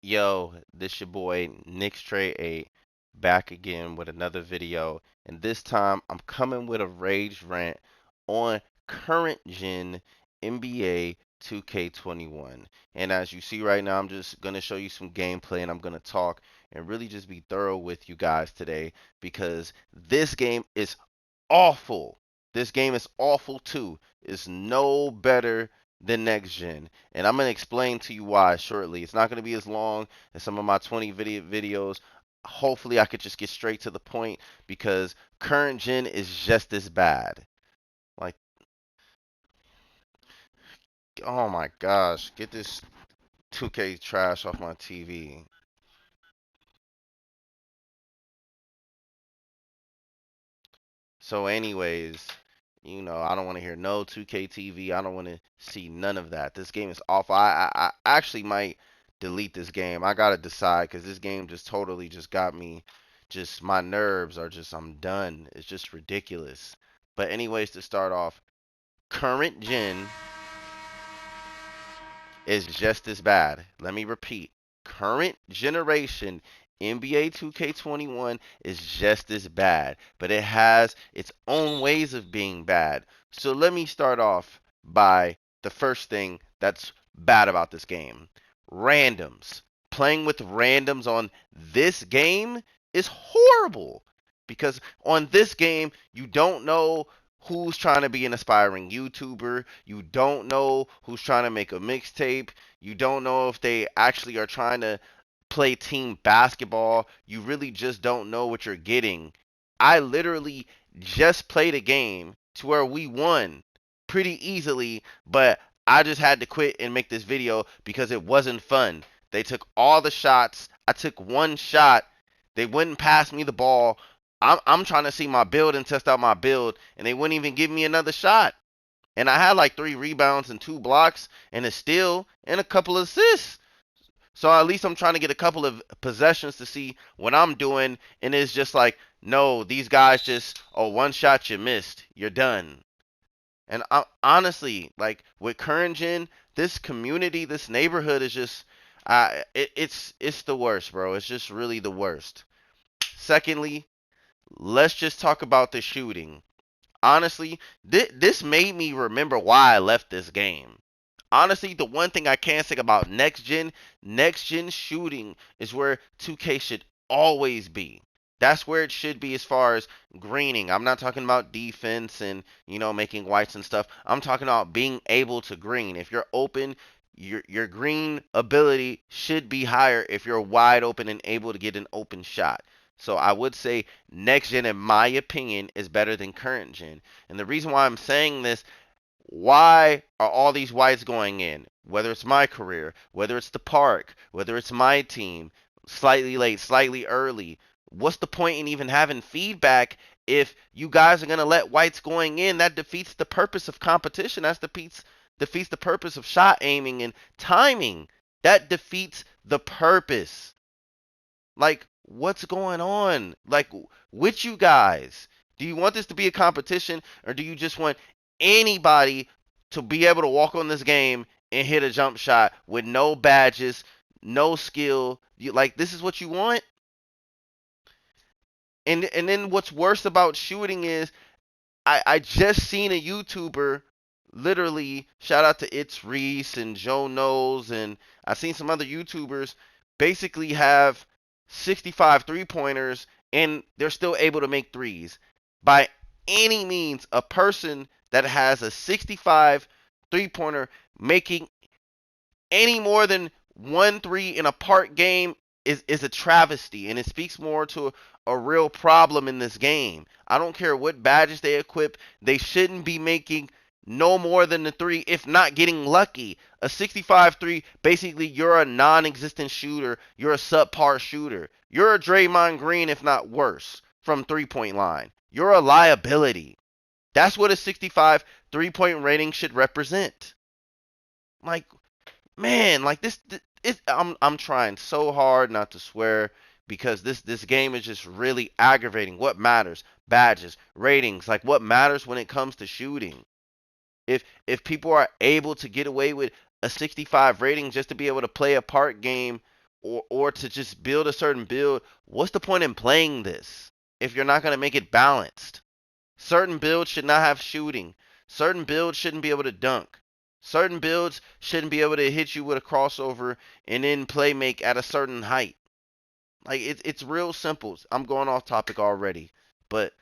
Yo, this your boy Nick's Trey 8 back again with another video, and this time I'm coming with a rage rant on current gen NBA 2K21. And as you see right now, I'm just gonna show you some gameplay and I'm gonna talk and really just be thorough with you guys today because this game is awful. This game is awful too. It's no better than next gen. And I'm gonna explain to you why shortly. It's not gonna be as long as some of my 20 videos. Hopefully I could just get straight to the point because current gen is just as bad. Like, oh my gosh, get this 2K trash off my TV. So, anyways, I don't want to hear no 2K TV. I don't want to see none of that. This game is awful. I actually might delete this game. I gotta decide because this game just totally just got me. Just my nerves are just. I'm done. It's just ridiculous. But anyways, to start off, current gen is just as bad. Let me repeat. Current generation NBA 2K21 is just as bad, but it has its own ways of being bad. So let me start off by the first thing that's bad about this game. Randoms. Playing with randoms on this game is horrible because on this game you don't know who's trying to be an aspiring YouTuber. You don't know who's trying to make a mixtape. You don't know if they actually are trying to play team basketball. You really just don't know what you're getting. I literally just played a game to where we won pretty easily, but I just had to quit and make this video because it wasn't fun. They took all the shots. I took one shot. They wouldn't pass me the ball. I'm trying to see my build and test out my build, and they wouldn't even give me another shot. And I had like 3 rebounds and 2 blocks and a steal and a couple of assists. So at least I'm trying to get a couple of possessions to see what I'm doing. And it's just like, no, these guys just, oh, one shot you missed, you're done. And honestly, like with current gen, this community, this neighborhood is just, it's the worst, bro. It's just really the worst. Secondly, let's just talk about the shooting. Honestly, this made me remember why I left this game. Honestly, the one thing I can say about next gen shooting is where 2K should always be. That's where it should be as far as greening. I'm not talking about defense and, making whites and stuff. I'm talking about being able to green. If you're open, your green ability should be higher if you're wide open and able to get an open shot. So I would say next gen, in my opinion, is better than current gen. And the reason why I'm saying this, why are all these whites going in? Whether it's my career, whether it's the park, whether it's my team, slightly late, slightly early. What's the point in even having feedback if you guys are gonna let whites going in? That defeats the purpose of competition. That defeats the purpose of shot aiming and timing. That defeats the purpose. Like, what's going on? Like, with you guys? Do you want this to be a competition, or do you just want anybody to be able to walk on this game and hit a jump shot with no badges, no skill? Like, this is what you want? And then what's worse about shooting is I just seen a YouTuber literally shout out to It's Reese and Joe Knows, and I seen some other YouTubers basically have 65 three-pointers and they're still able to make threes. By any means, a person that has a 65 three-pointer making any more than 1 3 in a part game is a travesty, and it speaks more to a real problem in this game. I don't care what badges they equip, they shouldn't be making no more than the three, if not getting lucky. A 65 3, basically, you're a non existent shooter, you're a subpar shooter. You're a Draymond Green, if not worse, from 3 point line. You're a liability. That's what a 65 3 point rating should represent. Like, man, like I'm trying so hard not to swear because this game is just really aggravating. What matters? Badges, ratings, like what matters when it comes to shooting? If people are able to get away with a 65 rating just to be able to play a part game, or to just build a certain build, what's the point in playing this if you're not going to make it balanced? Certain builds should not have shooting. Certain builds shouldn't be able to dunk. Certain builds shouldn't be able to hit you with a crossover and then play make at a certain height. Like it's real simple. I'm going off topic already. But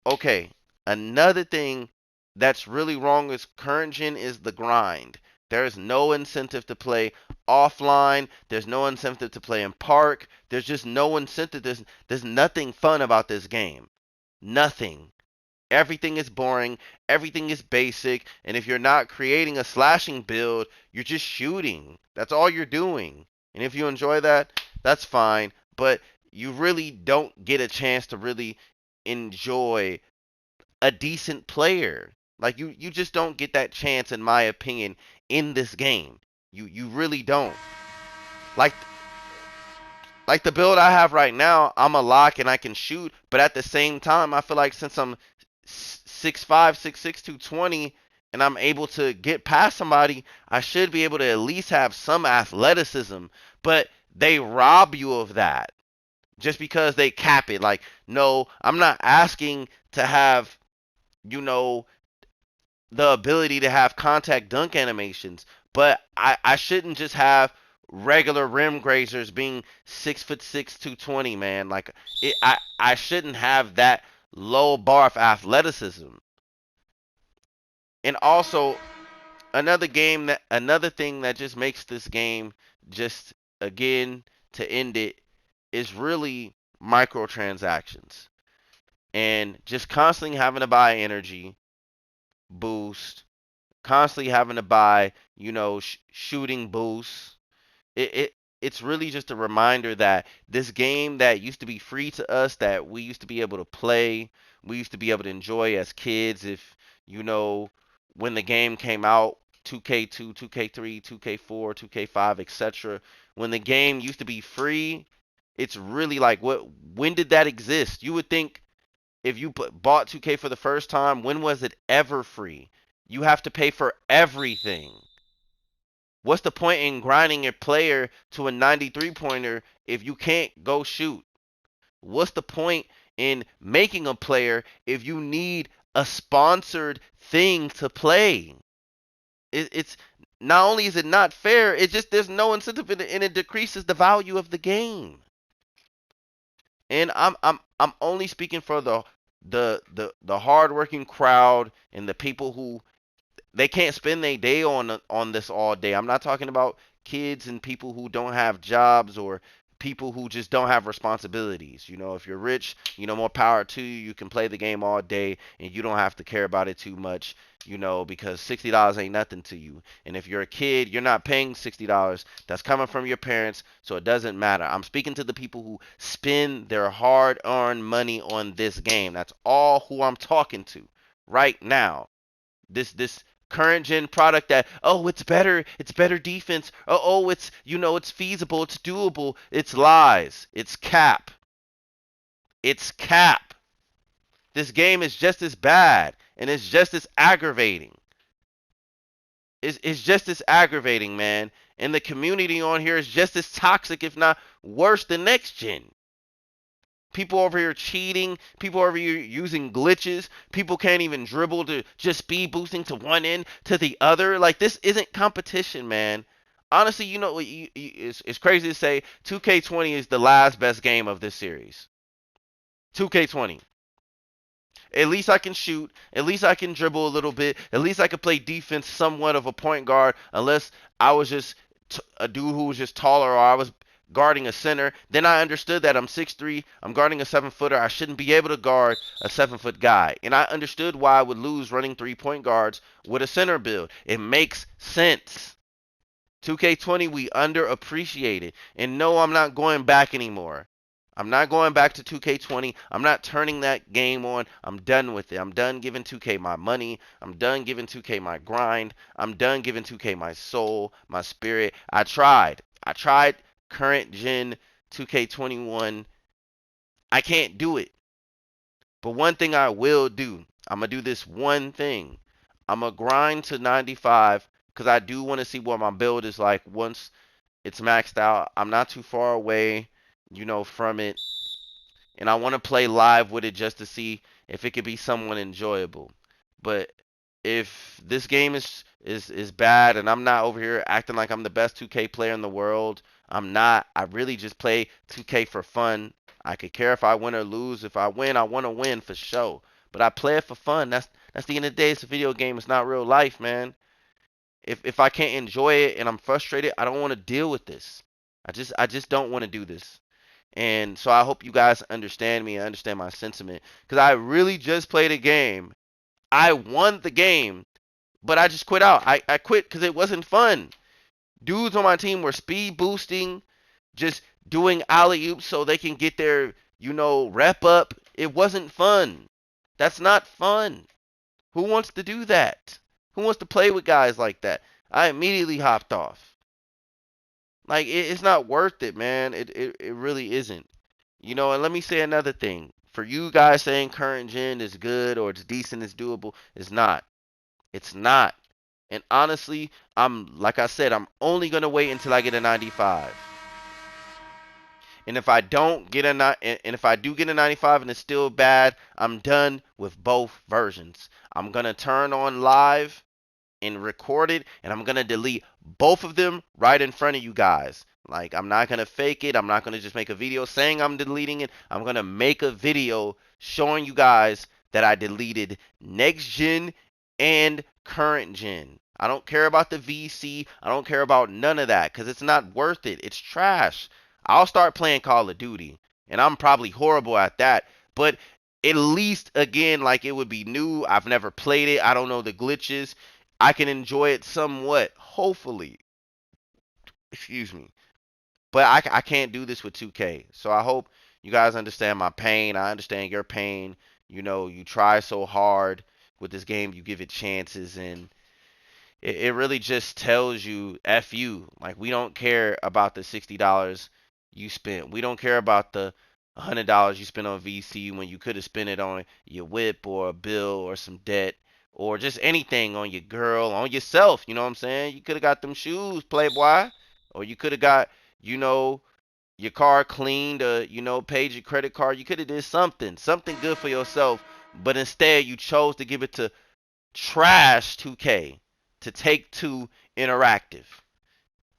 okay, another thing that's really wrong with current gen is the grind. There is no incentive to play offline. There's no incentive to play in park. There's just no incentive. There's nothing fun about this game. Nothing. Everything is boring. Everything is basic. And if you're not creating a slashing build, you're just shooting. That's all you're doing. And if you enjoy that, that's fine. But you really don't get a chance to really enjoy a decent player. Like you just don't get that chance, in my opinion, in this game. You really don't. Like like the build I have right now, I'm a lock and I can shoot, but at the same time, I feel like since I'm 6'5", 6'6", 220, and I'm able to get past somebody, I should be able to at least have some athleticism. But they rob you of that just because they cap it. Like, no, I'm not asking to have, you know, the ability to have contact dunk animations, but I shouldn't just have regular rim grazers being 6'6", 220, man. Like I shouldn't have that low bar of athleticism. And also another thing that just makes this game just again to end it is really microtransactions and just constantly having to buy energy boost, constantly having to buy, shooting boosts. It's really just a reminder that this game that used to be free to us, that we used to be able to play, we used to be able to enjoy as kids. If you know when the game came out, 2K2, 2K3, 2K4, 2K5, etc. When the game used to be free, it's really like when did that exist? You would think if you bought 2K for the first time, when was it ever free? You have to pay for everything. What's the point in grinding your player to a 93 pointer if you can't go shoot? What's the point in making a player if you need a sponsored thing to play? It's not only is it not fair, it just there's no incentive in it, and it decreases the value of the game. And I'm only speaking for the hardworking crowd and the people who they can't spend their day on this all day. I'm not talking about kids and people who don't have jobs or people who just don't have responsibilities. If you're rich, more power to you. You can play the game all day and you don't have to care about it too much, because $60 ain't nothing to you. And if you're a kid, you're not paying $60. That's coming from your parents, so it doesn't matter. I'm speaking to the people who spend their hard-earned money on this game. That's all who I'm talking to right now. This current gen product that, oh, it's better defense, oh, it's feasible, it's doable. It's lies. It's cap. This game is just as bad and it's just as aggravating. It's just as aggravating, man. And the community on here is just as toxic, if not worse, than next gen. People over here cheating. People over here using glitches. People can't even dribble to just speed boosting to one end to the other. Like, this isn't competition, man. Honestly, it's crazy to say 2K20 is the last best game of this series. 2K20. At least I can shoot. At least I can dribble a little bit. At least I can play defense somewhat of a point guard, unless I was just a dude who was just taller or I was guarding a center. Then I understood that I'm 6'3", I'm guarding a 7-footer. I shouldn't be able to guard a 7-foot guy. And I understood why I would lose running 3-point guards with a center build. It makes sense. 2K20, we underappreciate it. And no, I'm not going back anymore. I'm not going back to 2K20. I'm not turning that game on. I'm done with it. I'm done giving 2K my money. I'm done giving 2K my grind. I'm done giving 2K my soul, my spirit. I tried. Current gen 2K21. I can't do it. But one thing I will do, I'm going to do this one thing. I'm going to grind to 95 because I do want to see what my build is like once It's maxed out. I'm not too far away, from it, and I want to play live with it just to see if it could be somewhat enjoyable. But if this game is bad and I'm not over here acting like I'm the best 2K player in the world, I'm not. I really just play 2K for fun. I could care if I win or lose. If I win, I want to win for sure. But I play it for fun. That's the end of the day. It's a video game. It's not real life, man. If I can't enjoy it and I'm frustrated, I don't want to deal with this. I just don't want to do this. And so I hope you guys understand me and understand my sentiment. Because I really just played a game. I won the game, but I just quit out. I quit because it wasn't fun. Dudes on my team were speed boosting, just doing alley oops so they can get their, rep up. It wasn't fun. That's not fun. Who wants to do that? Who wants to play with guys like that? I immediately hopped off. Like, it's not worth it, man. It really isn't. And let me say another thing. For you guys saying current gen is good or it's decent, it's doable, it's not. It's not. And honestly, like I said, I'm only gonna wait until I get a 95. And if I don't get and if I do get a 95 and it's still bad, I'm done with both versions. I'm gonna turn on live and record it, and I'm gonna delete both of them right in front of you guys. Like, I'm not gonna fake it. I'm not gonna just make a video saying I'm deleting it. I'm gonna make a video showing you guys that I deleted next gen and current gen. I don't care about the VC. I don't care about none of that because it's not worth it. It's trash. I'll start playing Call of Duty, and I'm probably horrible at that. But at least, again, like, it would be new. I've never played it. I don't know the glitches. I can enjoy it somewhat, hopefully. Excuse me. But I can't do this with 2K. So I hope you guys understand my pain. I understand your pain. You try so hard with this game, you give it chances, and it really just tells you F you. Like, we don't care about the $60 you spent. We don't care about the $100 you spent on VC when you could have spent it on your whip or a bill or some debt or just anything, on your girl, on yourself. You know what I'm saying? You could have got them shoes, Playboy, or you could have got, you know, your car cleaned, paid your credit card. You could have did something good for yourself, but instead you chose to give it to trash 2K, to Take Two Interactive.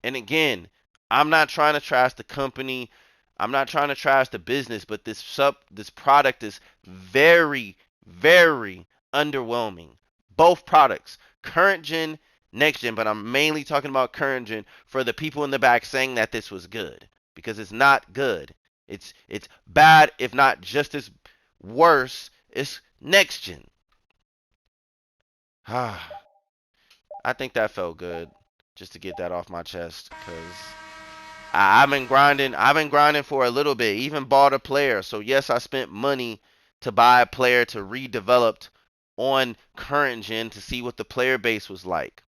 And again, I'm not trying to trash the company. I'm not trying to trash the business, but this product is very, very underwhelming. Both products, current gen, next gen, but I'm mainly talking about current gen for the people in the back saying that this was good, because it's not good. It's bad, if not just as worse as next gen. I think that felt good just to get that off my chest because I've been grinding. I've been grinding for a little bit. Even bought a player. So yes, I spent money to buy a player to redeveloped on current gen to see what the player base was like.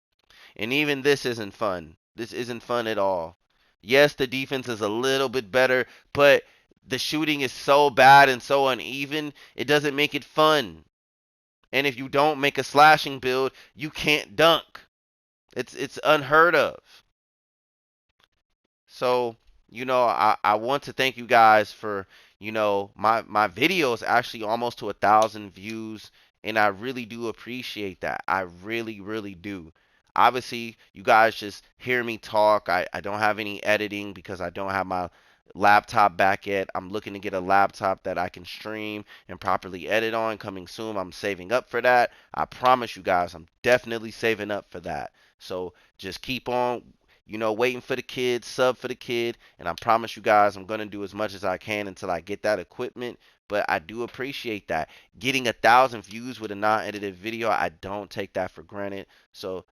And even this isn't fun. This isn't fun at all. Yes, the defense is a little bit better, but the shooting is so bad and so uneven, it doesn't make it fun. And if you don't make a slashing build, you can't dunk. It's unheard of. So, I want to thank you guys for, my videos actually almost to 1,000 views, and I really do appreciate that. I really, really do. Obviously, you guys just hear me talk. I don't have any editing because I don't have my laptop back yet. I'm looking to get a laptop that I can stream and properly edit on coming soon. I'm saving up for that. I promise you guys, I'm definitely saving up for that. So just keep on, waiting for the kid, sub for the kid, and I promise you guys I'm gonna do as much as I can until I get that equipment. But I do appreciate that. Getting 1,000 views with a non-edited video, I don't take that for granted. So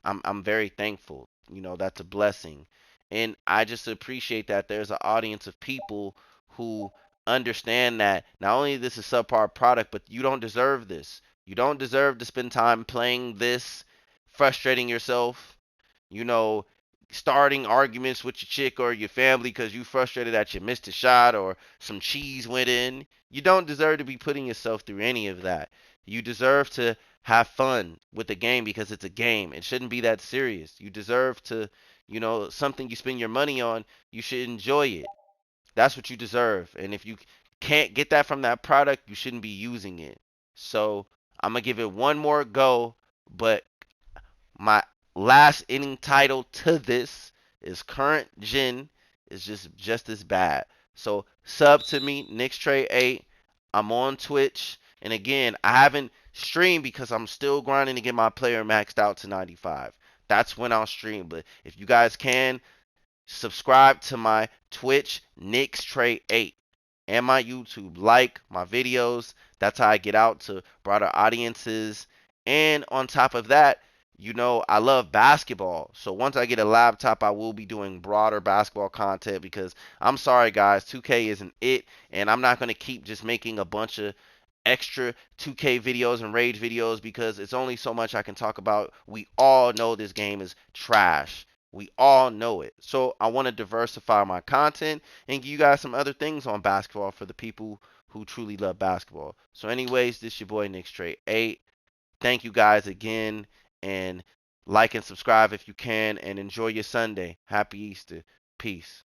I'm very thankful. That's a blessing. And I just appreciate that there's an audience of people who understand that not only this is subpar product, but you don't deserve this. You don't deserve to spend time playing this, frustrating yourself, you know, starting arguments with your chick or your family because you frustrated that you missed a shot or some cheese went in. You don't deserve to be putting yourself through any of that. You deserve to have fun with the game because it's a game. It shouldn't be that serious. You deserve to, something you spend your money on, you should enjoy it. That's what you deserve. And if you can't get that from that product, you shouldn't be using it. So I'm gonna give it one more go, but my last inning title to this is current gen is just as bad. So sub to me, Nick's Trade 8. I'm on Twitch. And again, I haven't streamed because I'm still grinding to get my player maxed out to 95. That's when I'll stream. But if you guys can, subscribe to my Twitch, Nick's Trade 8, and my YouTube. Like my videos. That's how I get out to broader audiences. And on top of that, I love basketball. So once I get a laptop, I will be doing broader basketball content because I'm sorry, guys, 2K isn't it. And I'm not going to keep just making a bunch of extra 2K videos and Rage videos because it's only so much I can talk about. We all know this game is trash. We all know it. So I want to diversify my content and give you guys some other things on basketball for the people who truly love basketball. So anyways, this your boy Nick Straight 8. Thank you guys again, and like and subscribe if you can, and enjoy your Sunday. Happy Easter. Peace.